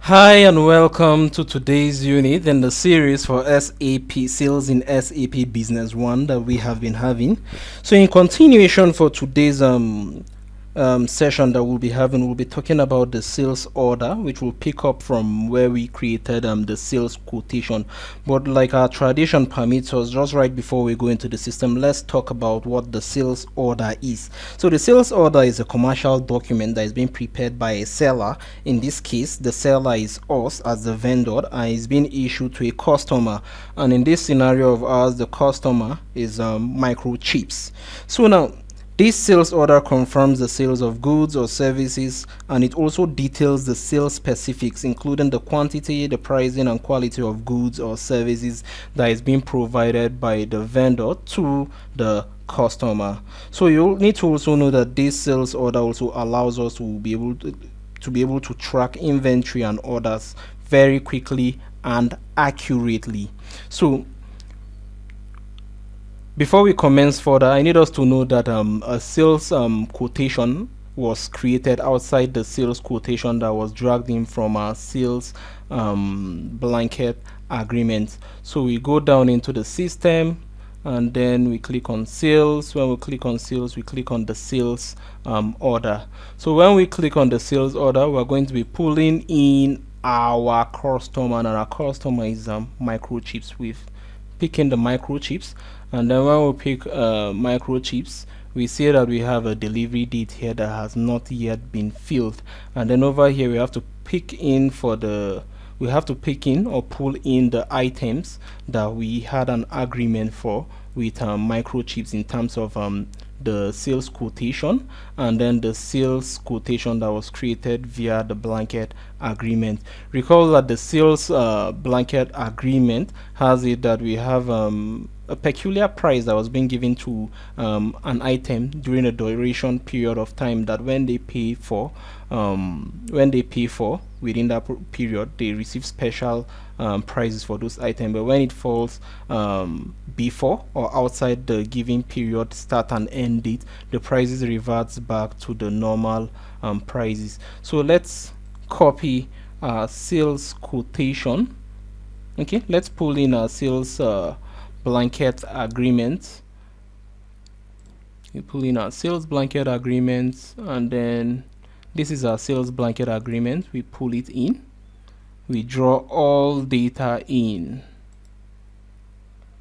Hi and welcome to today's unit in the series for SAP Sales in SAP Business 1 that we have been having. So in continuation for today's session that we'll be having, we'll be talking about the sales order, which will pick up from where we created the sales quotation. But like our tradition permits us, just right before we go into the system, let's talk about what the sales order is. So the sales order is a commercial document that is being prepared by a seller. In this case, the seller is us as the vendor and is being issued to a customer. And in this scenario of ours, the customer is microchips. So now, this sales order confirms the sales of goods or services, and it also details the sales specifics, including the quantity, the pricing, and quality of goods or services that is being provided by the vendor to the customer. So you need to also know that this sales order also allows us to be able to track inventory and orders very quickly and accurately. So before we commence further, I need us to know that a sales quotation was created outside the sales quotation that was dragged in from our sales blanket agreement. So we go down into the system and then we click on sales. When we click on sales, we click on the sales order. So when we click on the sales order, we're going to be pulling in our customer, and our customer is microchips. We've picking the microchips, and then when we pick microchips, we see that we have a delivery date here that has not yet been filled, and then over here we have to pick in or pull in the items that we had an agreement for with microchips in terms of the sales quotation and then the sales quotation that was created via the blanket agreement. Recall that the sales blanket agreement has it that we have a peculiar price that was being given to an item during a duration period of time that when they pay for within that period, they receive special prices for those items. But when it falls before or outside the given period start and end date, the prices reverts back to the normal prices. So let's copy our sales quotation. Okay, let's pull in our sales blanket agreement. We pull in our sales blanket agreement, and then this is our sales blanket agreement. We pull it in, we draw all data in,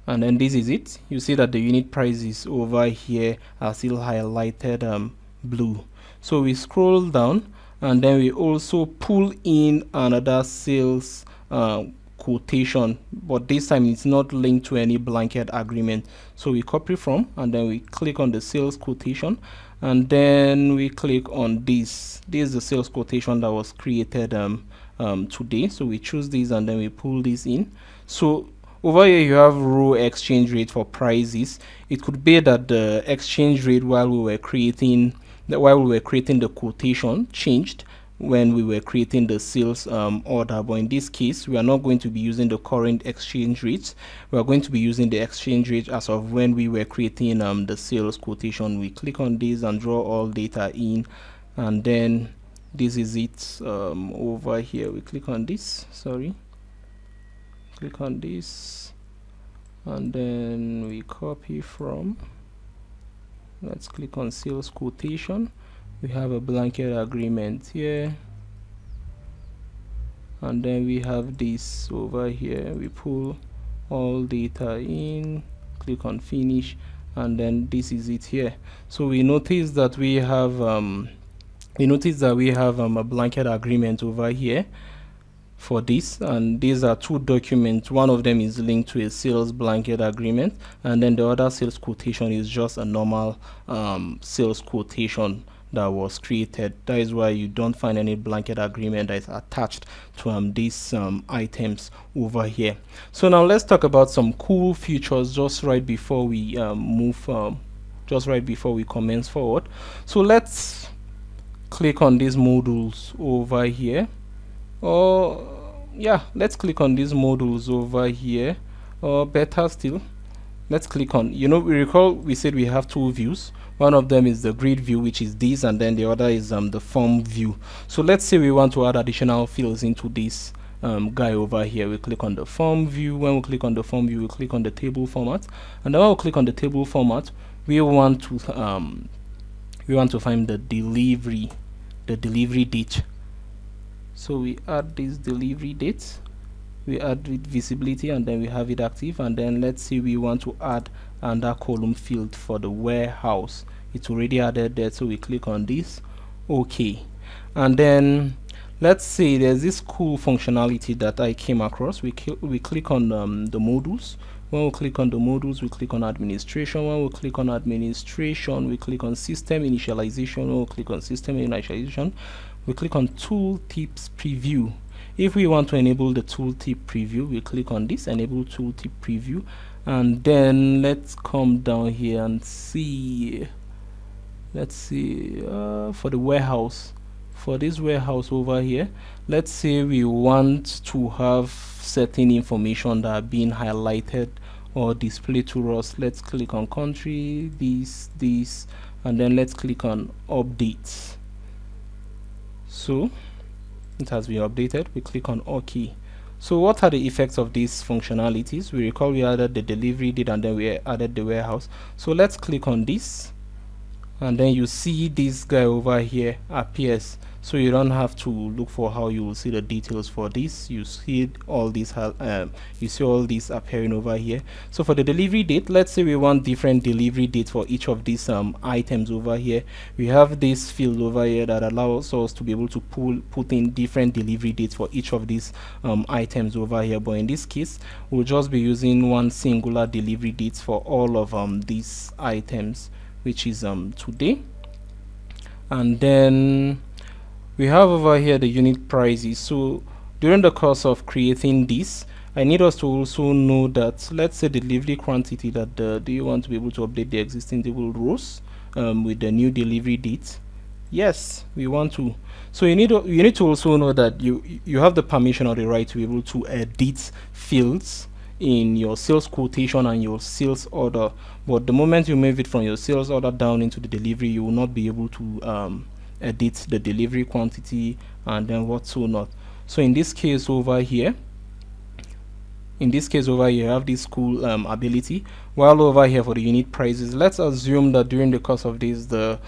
and then this is it. You see that the unit prices over here are still highlighted blue. So we scroll down, and then we also pull in another sales quotation, but this time it's not linked to any blanket agreement. So we copy from, and then we click on the sales quotation, and then we click on this. This is the sales quotation that was created today. So we choose this, and then we pull this in. So over here you have row exchange rate for prices. It could be that the exchange rate while we were creating the quotation changed when we were creating the sales order, but in this case we are not going to be using the current exchange rates. We are going to be using the exchange rate as of when we were creating the sales quotation. We click on this and draw all data in, and then this is it. Over here we click on this, click on this, and then we copy from. Let's click on sales quotation. We have a blanket agreement here, and then we have this over here. We pull all data in, click on finish, and then this is it here. So we notice that we have a blanket agreement over here for this, and these are two documents. One of them is linked to a sales blanket agreement, and then the other sales quotation is just a normal sales quotation that was created. That is why you don't find any blanket agreement that is attached to these items over here. So now let's talk about some cool features just right before we commence forward. So let's click on these modules over here, let's click on these modules over here, or better still, let's click on, we recall we said we have two views. One of them is the grid view, which is this, and then the other is the form view. So let's say we want to add additional fields into this guy over here. We click on the form view. When we click on the form view, we click on the table format, and then when we click on the table format, we want to find the delivery date. So we add this delivery date, we add with visibility, and then we have it active. And then let's say we want to add another column field for the warehouse. It's already added there, so we click on this, okay. And then let's say there's this cool functionality that I came across. We click on the modules. When we click on the modules, we click on administration. When we click on administration, we click on system initialization. When we click on system initialization, we click on tooltips preview. If we want to enable the tooltip preview, we click on this, enable tooltip preview, and then let's come down here and see, let's see, for the warehouse, for this warehouse over here, let's say we want to have certain information that are being highlighted or displayed to us. Let's click on country, this, and then let's click on updates. So it has been updated. We click on OK. So what are the effects of these functionalities? We recall we added the delivery date, and then we added the warehouse. So let's click on this, and then you see this guy over here appears. So you don't have to look for how you will see the details for this. You see all these appearing over here. So for the delivery date, let's say we want different delivery dates for each of these items over here. We have this field over here that allows us to be able to put in different delivery dates for each of these items over here. But in this case, we'll just be using one singular delivery dates for all of these items, which is today. And then we have over here the unit prices. So during the course of creating this, I need us to also know that, let's say, the delivery quantity, that do you want to be able to update the existing table rows with the new delivery date? Yes, we want to. So you need to also know that you have the permission or the right to be able to edit fields in your sales quotation and your sales order. But the moment you move it from your sales order down into the delivery, you will not be able to edit the delivery quantity and then what so not. So in this case over here, you have this cool ability. While over here for the unit prices, let's assume that during the course of this, the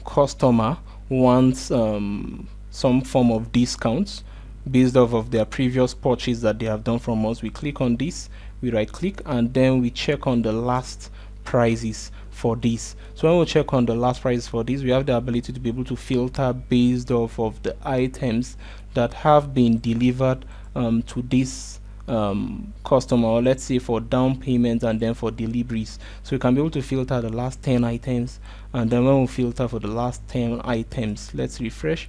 customer wants some form of discounts based off of their previous purchase that they have done from us. We click on this, we right click, and then we check on the last prices for this. So when we check on the last price for this, we have the ability to be able to filter based off of the items that have been delivered to this customer, or let's say for down payments and then for deliveries. So we can be able to filter the last 10 items, and then when we filter for the last 10 items, let's refresh,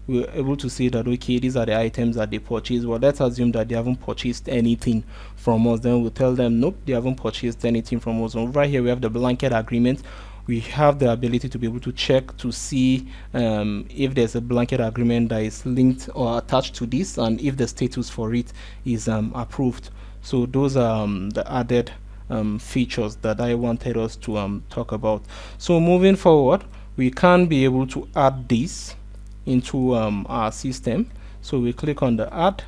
we're able to see that, okay, these are the items that they purchased. Well, let's assume that they haven't purchased anything from us. Then we'll tell them, nope, they haven't purchased anything from us. Over here we have the blanket agreement. We have the ability to be able to check to see if there's a blanket agreement that is linked or attached to this, and if the status for it is approved. So those are the added features that I wanted us to talk about. So moving forward, we can be able to add this into our system. So we click on the add,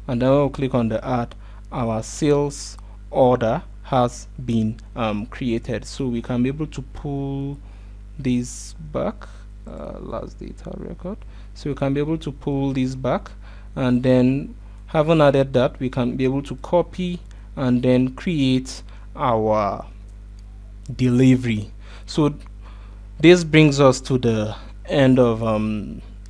and then we'll click on the add. Our sales order has been created. So we can be able to pull this back, last data record. So we can be able to pull this back, and then having added that, we can be able to copy and then create our delivery. So this brings us to the end of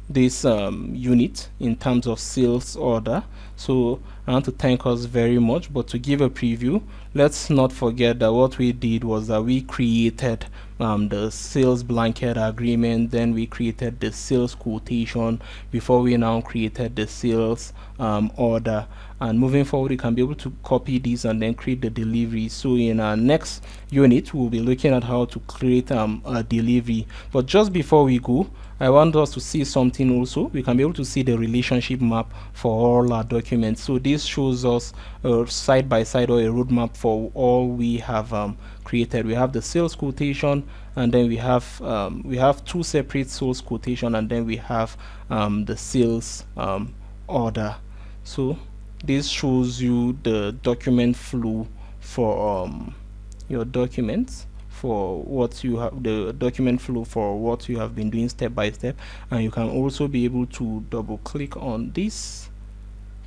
this unit in terms of sales order. So I want to thank us very much, but to give a preview, let's not forget that what we did was that we created the sales blanket agreement, then we created the sales quotation before we now created the sales order. And moving forward, we can be able to copy this and then create the delivery. So in our next unit, we'll be looking at how to create a delivery. But just before we go, I want us to see something also. We can be able to see the relationship map for all our documents. So this shows us a side by side or a roadmap for all we have created. We have the sales quotation, and then we have two separate sales quotation, and then we have the sales order. So this shows you the document flow for your documents, for what you have, the document flow for what you have been doing step by step. And you can also be able to double click on this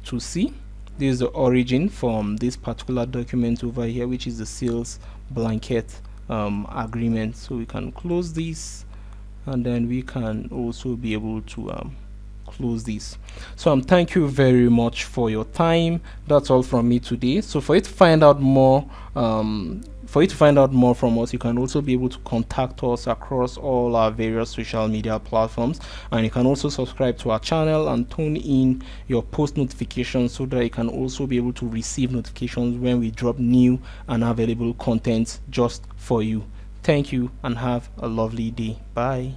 to see this is the origin from this particular document over here, which is the sales blanket agreement. So we can close this, and then we can also be able to close this. So thank you very much for your time. That's all from me today. So for you to find out more from us, you can also be able to contact us across all our various social media platforms, and you can also subscribe to our channel and tune in your post notifications so that you can also be able to receive notifications when we drop new and available content just for you. Thank you and have a lovely day. Bye.